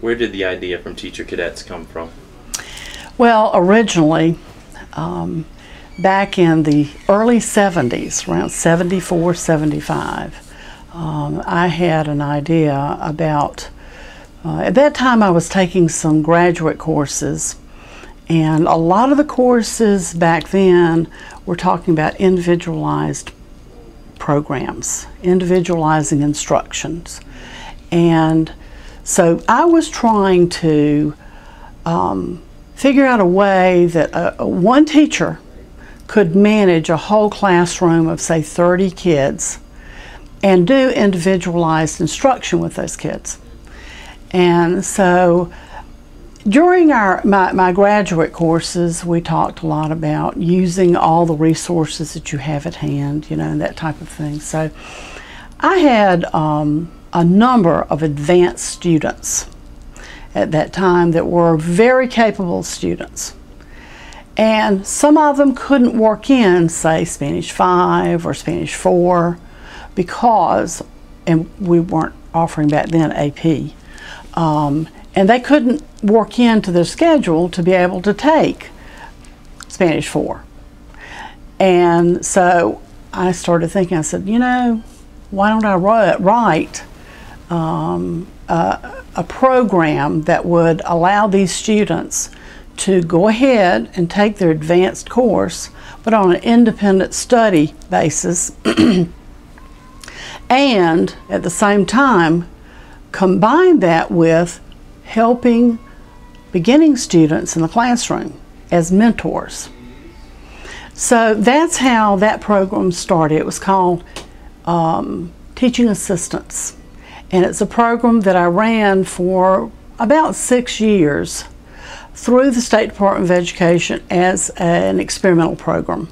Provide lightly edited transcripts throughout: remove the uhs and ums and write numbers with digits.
Where did the idea from Teacher Cadets come from? Well, originally, back in the early 70s, around 74, 75, I had an idea about, at that time I was taking some graduate courses, and a lot of the courses back then were talking about individualized programs, individualizing instructions. And so I was trying to figure out a way that one teacher could manage a whole classroom of, say, 30 kids and do individualized instruction with those kids. And so during my graduate courses, we talked a lot about using all the resources that you have at hand, you know, that type of thing. So I had a number of advanced students at that time that were very capable students. And some of them couldn't work in, say, Spanish 5 or Spanish 4 because, and we weren't offering back then AP, and they couldn't work into their schedule to be able to take Spanish 4. And so I started thinking, I said, you know, why don't I write a program that would allow these students to go ahead and take their advanced course, but on an independent study basis, and at the same time combine that with helping beginning students in the classroom as mentors. So that's how that program started. It was called Teaching Assistants. And it's a program that I ran for about 6 years through the State Department of Education as an experimental program.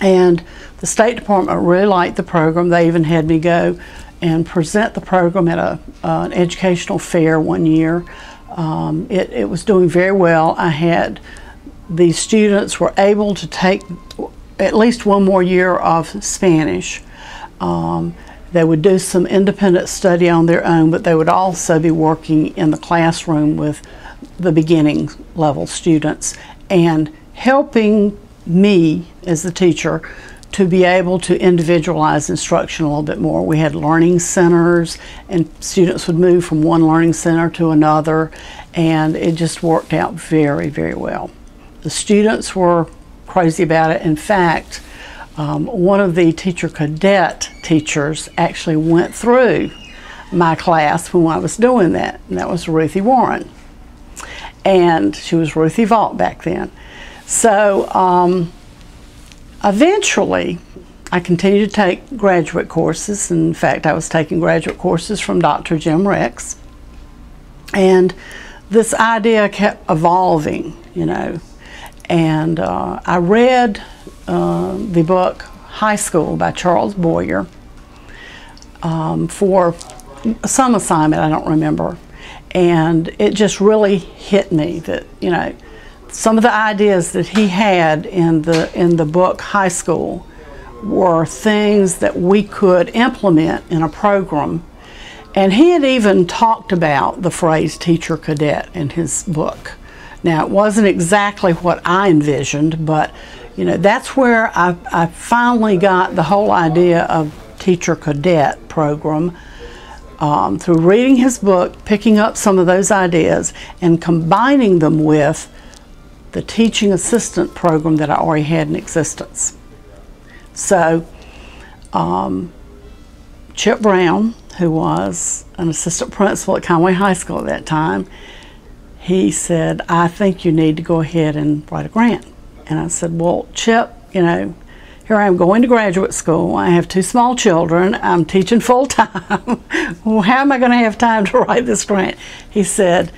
And the State Department really liked the program. They even had me go and present the program at an educational fair one year. It was doing very well. I had the students were able to take at least one more year of Spanish. They would do some independent study on their own, but they would also be working in the classroom with the beginning level students and helping me as the teacher to be able to individualize instruction a little bit more. We had learning centers, and students would move from one learning center to another, and it just worked out very, very well. The students were crazy about it. In fact, one of the Teacher Cadet teachers actually went through my class when I was doing that, and that was Ruthie Warren. And she was Ruthie Vault back then. So eventually, I continued to take graduate courses. In fact, I was taking graduate courses from Dr. Jim Rex. And this idea kept evolving, you know. And I read the book High School by Charles Boyer for some assignment, I don't remember. And it just really hit me that, you know, some of the ideas that he had in the book High School were things that we could implement in a program. And he had even talked about the phrase Teacher Cadet in his book. Now, it wasn't exactly what I envisioned, but you know, that's where I finally got the whole idea of Teacher Cadet program through reading his book, picking up some of those ideas, and combining them with the teaching assistant program that I already had in existence. So Chip Brown, who was an assistant principal at Conway High School at that time, he said, I think you need to go ahead and write a grant. And I said, well, Chip, you know, here I am going to graduate school. I have 2 small children. I'm teaching full time. Well, how am I going to have time to write this grant? He said,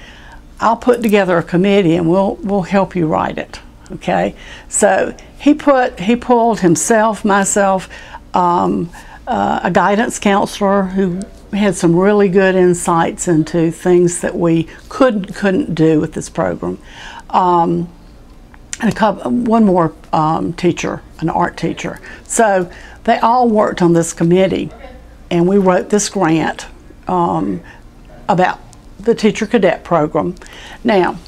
I'll put together a committee and we'll help you write it. Okay. So he pulled himself, myself, a guidance counselor who had some really good insights into things that we couldn't do with this program. And one more teacher, an art teacher. So they all worked on this committee, and we wrote this grant about the Teacher Cadet program. Now,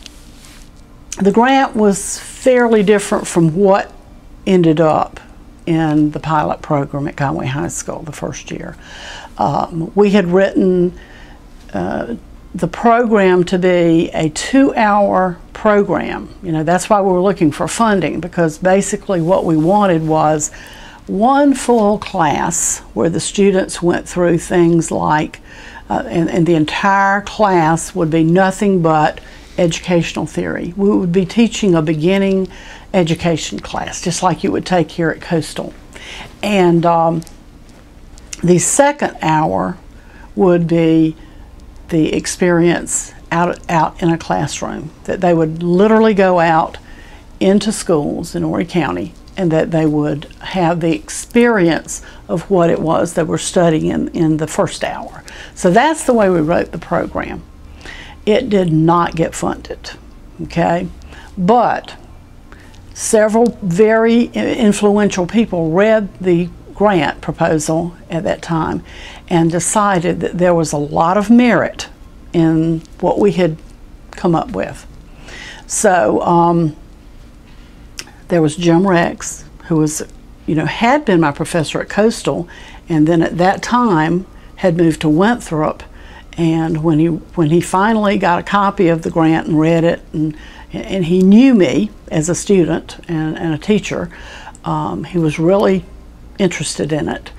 the grant was fairly different from what ended up in the pilot program at Conway High School the first year. We had written the program to be a 2-hour program. You know, that's why we were looking for funding, because basically what we wanted was one full class where the students went through things like, and the entire class would be nothing but educational theory. We would be teaching a beginning education class, just like you would take here at Coastal. And the second hour would be the experience out in a classroom, that they would literally go out into schools in Horry County, and that they would have the experience of what it was they were studying in the first hour. So that's the way we wrote the program. It did not get funded, okay? But several very influential people read the grant proposal at that time and decided that there was a lot of merit in what we had come up with. So there was Jim Rex, who was, had been my professor at Coastal, and then at that time had moved to Winthrop. And when he finally got a copy of the grant and read it, and he knew me as a student and a teacher, he was really interested in it.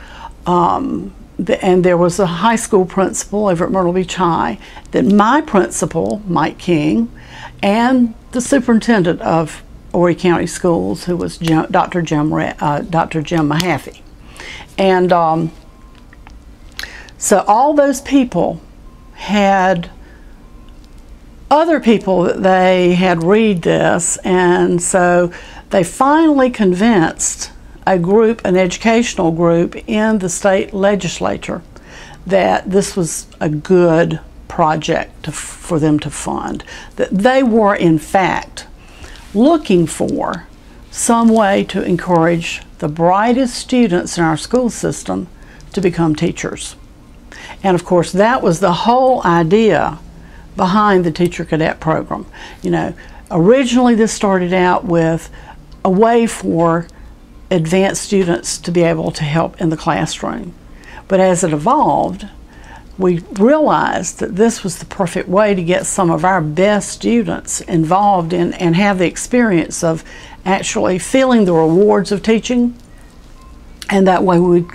And there was a high school principal over at Myrtle Beach High that my principal, Mike King, and the superintendent of Horry County Schools, who was Dr. Jim Mahaffey. And so all those people had other people that they had read this, and so they finally convinced an educational group in the state legislature that this was a good project for them to fund, that they were in fact looking for some way to encourage the brightest students in our school system to become teachers. And of course, that was the whole idea behind the Teacher Cadet program. Originally this started out with a way for advanced students to be able to help in the classroom. But as it evolved, we realized that this was the perfect way to get some of our best students involved in and have the experience of actually feeling the rewards of teaching. And that way we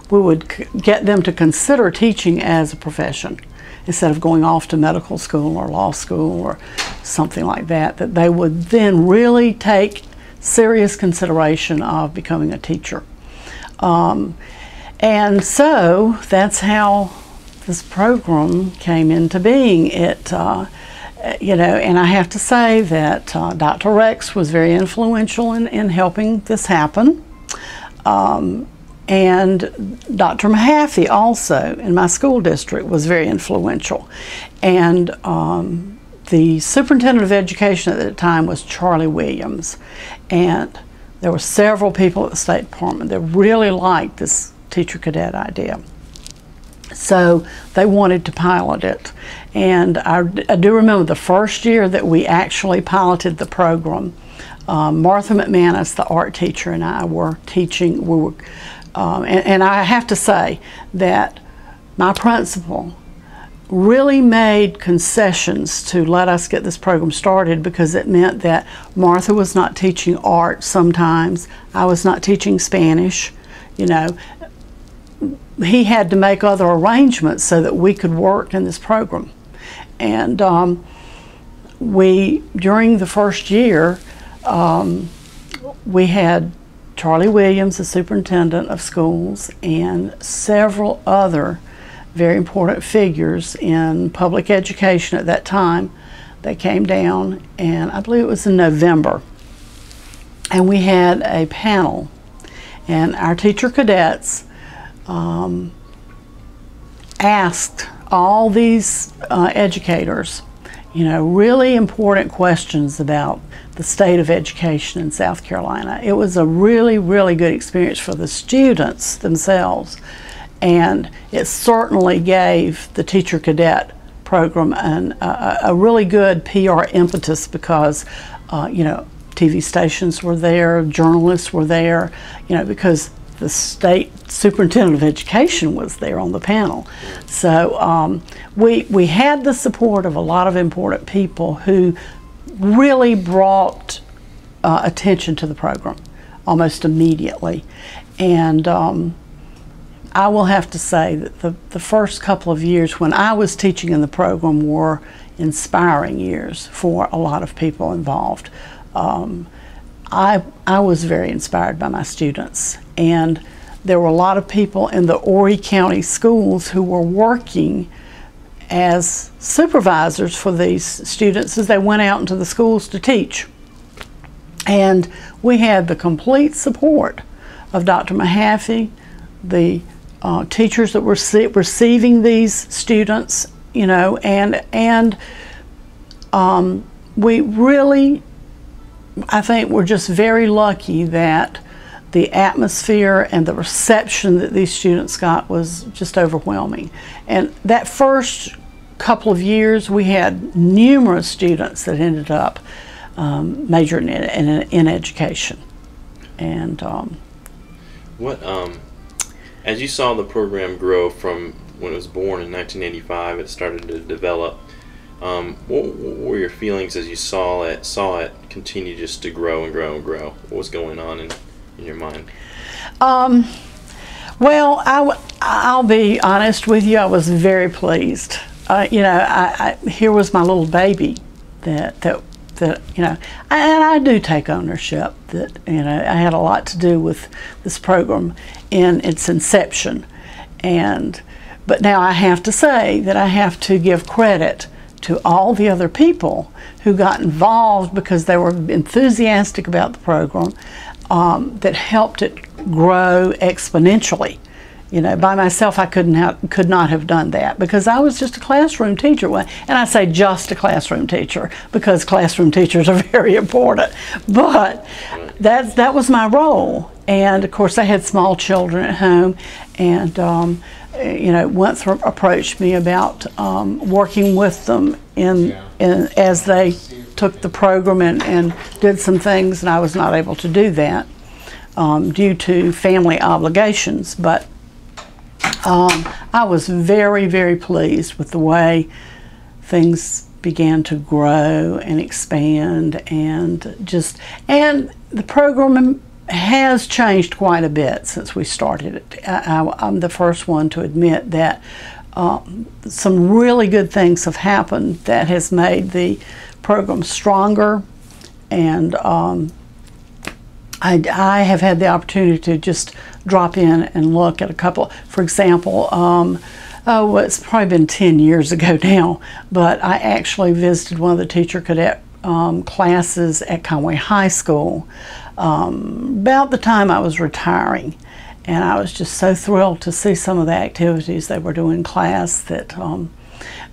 would get them to consider teaching as a profession instead of going off to medical school or law school or something like that, that they would then really take serious consideration of becoming a teacher. And so that's how this program came into being. It, and I have to say that Dr. Rex was very influential in helping this happen. And Dr. Mahaffey also in my school district was very influential. And the superintendent of education at the time was Charlie Williams. And there were several people at the State Department that really liked this Teacher Cadet idea. So they wanted to pilot it. And I do remember the first year that we actually piloted the program, Martha McManus, the art teacher, and I were teaching. And I have to say that my principal really made concessions to let us get this program started, because it meant that Martha was not teaching art sometimes. I was not teaching Spanish. He had to make other arrangements so that we could work in this program. And during the first year, we had Charlie Williams, the superintendent of schools, and several other very important figures in public education at that time. They came down, and I believe it was in November, and we had a panel, and our Teacher Cadets asked all these educators, really important questions about the state of education in South Carolina. It was a really, really good experience for the students themselves, and it certainly gave the Teacher Cadet program a really good PR impetus because, you know, TV stations were there, journalists were there, you know, because the state superintendent of education was there on the panel. So we had the support of a lot of important people who really brought attention to the program almost immediately. And I will have to say that the first couple of years when I was teaching in the program were inspiring years for a lot of people involved. I was very inspired by my students, and there were a lot of people in the Horry County schools who were working as supervisors for these students as they went out into the schools to teach. And we had the complete support of Dr. Mahaffey, the teachers that were receiving these students, you know, and we really, I think we're just very lucky that the atmosphere and the reception that these students got was just overwhelming. And that first couple of years, we had numerous students that ended up majoring in education. And as you saw the program grow from when it was born in 1985, it started to develop. What were your feelings as you saw it continue just to grow and grow and grow? What was going on in your mind? Well, I'll be honest with you. I was very pleased. You know, here was my little baby that you know, and I do take ownership that, you know, I had a lot to do with this program in its inception. But now I have to say that I have to give credit to all the other people who got involved because they were enthusiastic about the program, that helped it grow exponentially. You know, by myself I could not have done that because I was just a classroom teacher. And I say just a classroom teacher because classroom teachers are very important. But that was my role. And of course I had small children at home, and you know, Winthrop approached me about working with them as they took the program and did some things, and I was not able to do that due to family obligations. But I was very, very pleased with the way things began to grow and expand, and the program has changed quite a bit since we started it. I'm the first one to admit that some really good things have happened that has made the program stronger, and I have had the opportunity to just drop in and look at a couple. For example, well, it's probably been 10 years ago now, but I actually visited one of the Teacher Cadet classes at Conway High School about the time I was retiring. And I was just so thrilled to see some of the activities they were doing in class that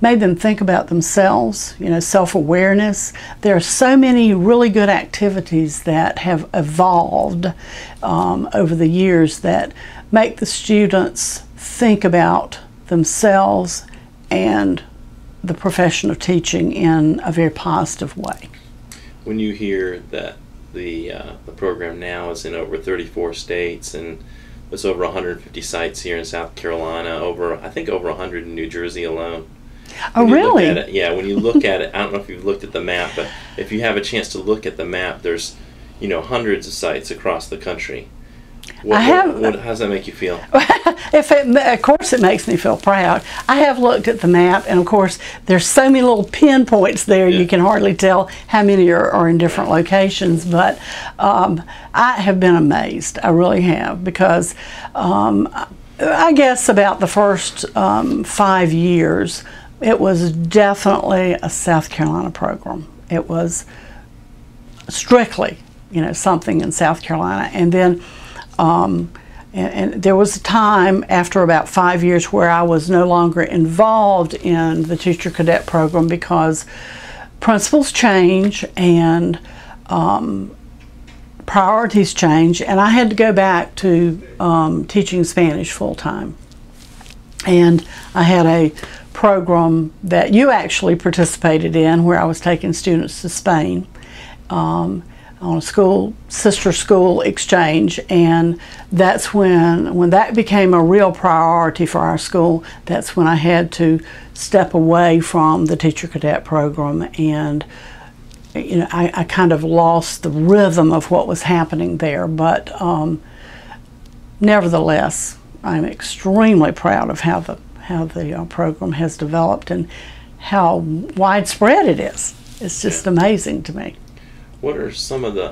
made them think about themselves, you know, self-awareness. There are so many really good activities that have evolved over the years that make the students think about themselves and the profession of teaching in a very positive way. When you hear that the program now is in over 34 states and it's over 150 sites here in South Carolina, I think over 100 in New Jersey alone. Oh, really? Yeah, when you look at it, I don't know if you've looked at the map, but if you have a chance to look at the map, there's, you know, hundreds of sites across the country. How does that make you feel? Of course it makes me feel proud. I have looked at the map, and of course there's so many little pinpoints there, you can hardly tell how many are in different locations, but I have been amazed. I really have, because I guess about the first 5 years it was definitely a South Carolina program. It was strictly, you know, something in South Carolina, and then and there was a time after about 5 years where I was no longer involved in the Teacher Cadet program because principals change and priorities change, and I had to go back to teaching Spanish full-time. And I had a program that you actually participated in, where I was taking students to Spain on a sister school exchange, and that's when that became a real priority for our school. That's when I had to step away from the Teacher Cadet program, and I kind of lost the rhythm of what was happening there. But nevertheless, I'm extremely proud of how the program has developed and how widespread it is. It's just amazing to me. What are some of the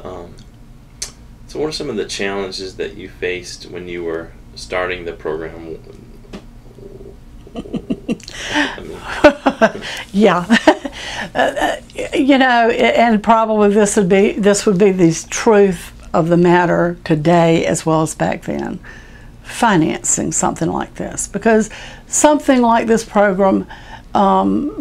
what are some of the challenges that you faced when you were starting the program? Yeah, and probably this would be the truth of the matter today as well as back then. Financing something like this, because something like this program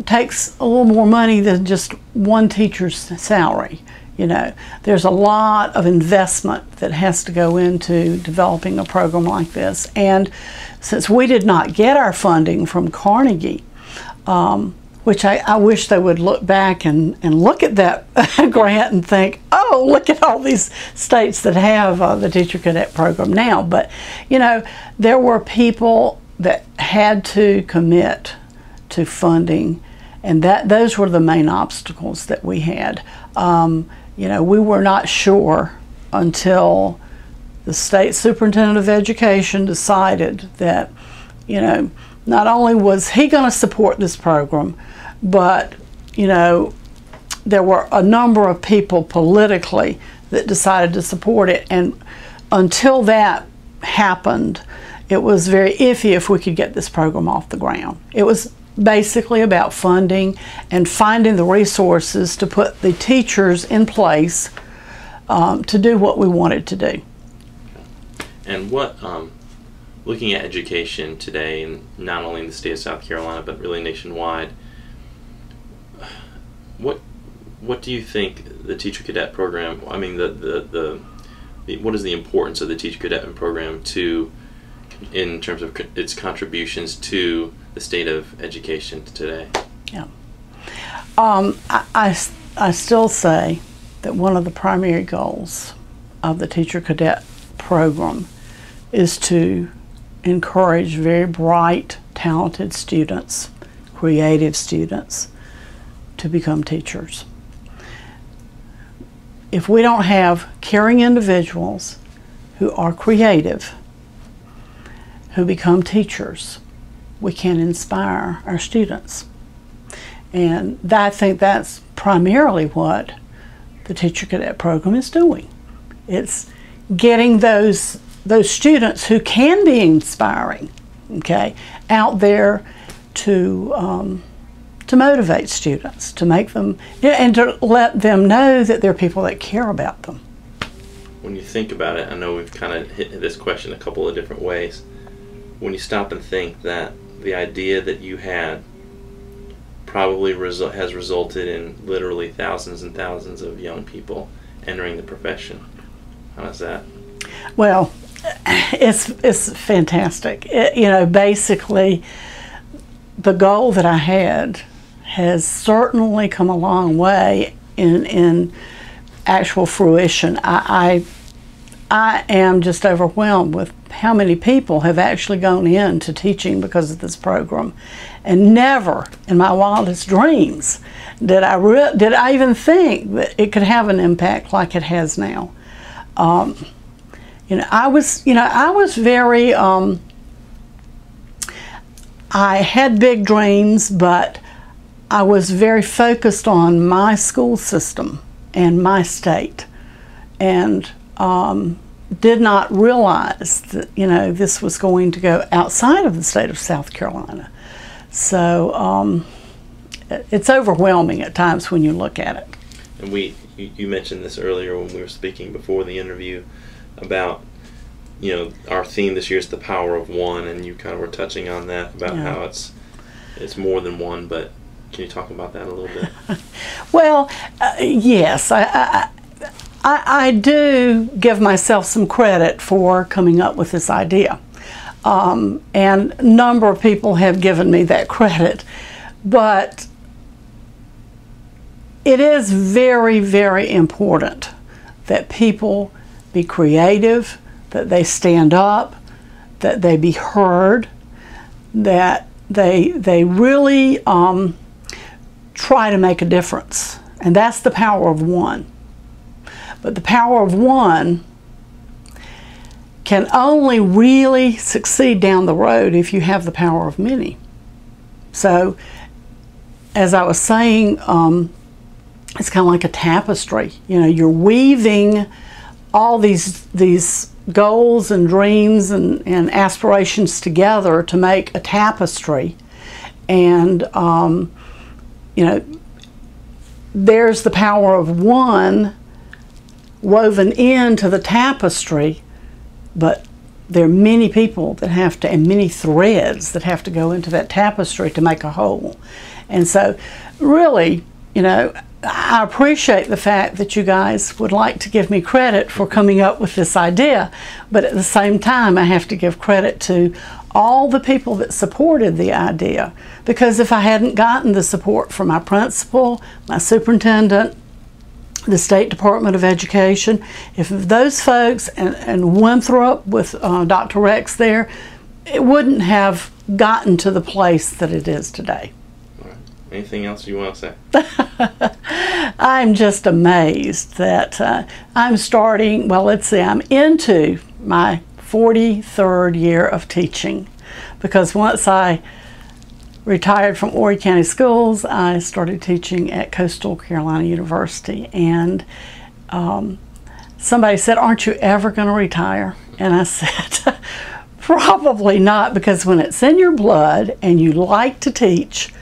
takes a little more money than just one teacher's salary. There's a lot of investment that has to go into developing a program like this. And since we did not get our funding from Carnegie, which I wish they would look back and look at that grant and think, oh, look at all these states that have the Teacher Cadet program now. But, there were people that had to commit to funding, and those were the main obstacles that we had. We were not sure until the state superintendent of education decided that, not only was he going to support this program, but, there were a number of people politically that decided to support it. And until that happened, it was very iffy if we could get this program off the ground. It was basically about funding and finding the resources to put the teachers in place to do what we wanted to do. And what, looking at education today, and not only in the state of South Carolina, but really nationwide, what do you think the Teacher Cadet program, what is the importance of the Teacher Cadet program in terms of its contributions to the state of education today? Yeah. I still say that one of the primary goals of the Teacher Cadet program is to encourage very bright, talented students, creative students, to become teachers. If we don't have caring individuals who are creative, who become teachers, we can't inspire our students. And I think that's primarily what the Teacher Cadet program is doing. It's getting those students who can be inspiring, out there to motivate students, to make them, and to let them know that there are people that care about them. When you think about it, I know we've kind of hit this question a couple of different ways. When you stop and think that the idea that you had probably has resulted in literally thousands and thousands of young people entering the profession, how is that? Well, it's fantastic. Basically, the goal that I had has certainly come a long way in actual fruition. I am just overwhelmed with how many people have actually gone into teaching because of this program, and never in my wildest dreams did I even think that it could have an impact like it has now. I was very I had big dreams, but I was very focused on my school system and my state, and did not realize that this was going to go outside of the state of South Carolina. So it's overwhelming at times when you look at it. And you mentioned this earlier when we were speaking before the interview about our theme this year is the power of one, and you kind of were touching on that about how it's more than one. But can you talk about that a little bit? Well, yes, I do give myself some credit for coming up with this idea. and a number of people have given me that credit. But it is very, very important that people be creative, that they stand up, that they be heard, that they really try to make a difference. And that's the power of one. But the power of one can only really succeed down the road if you have the power of many. So, as I was saying, it's kind of like a tapestry. You know, you're weaving all these goals and dreams and aspirations together to make a tapestry. And, you know, there's the power of one woven into the tapestry, but there are many people that have to, and many threads that have to go into that tapestry to make a whole. And so, really, you know, I appreciate the fact that you guys would like to give me credit for coming up with this idea, but at the same time, I have to give credit to all the people that supported the idea. Because if I hadn't gotten the support from my principal, my superintendent, the State Department of Education, if those folks and Winthrop with Dr. Rex there, it wouldn't have gotten to the place that it is today. Anything else you want to say? I'm just amazed that I'm starting, well, let's see, I'm into my 43rd year of teaching, because once I retired from Horry County Schools, I started teaching at Coastal Carolina University. And somebody said, "Aren't you ever going to retire?" And I said, probably not, because when it's in your blood and you like to teach,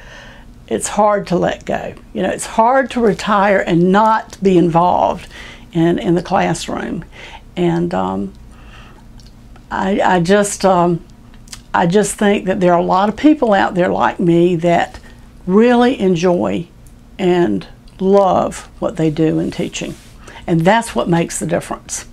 it's hard to let go. You know, it's hard to retire and not be involved in the classroom. And I just think that there are a lot of people out there like me that really enjoy and love what they do in teaching. And that's what makes the difference.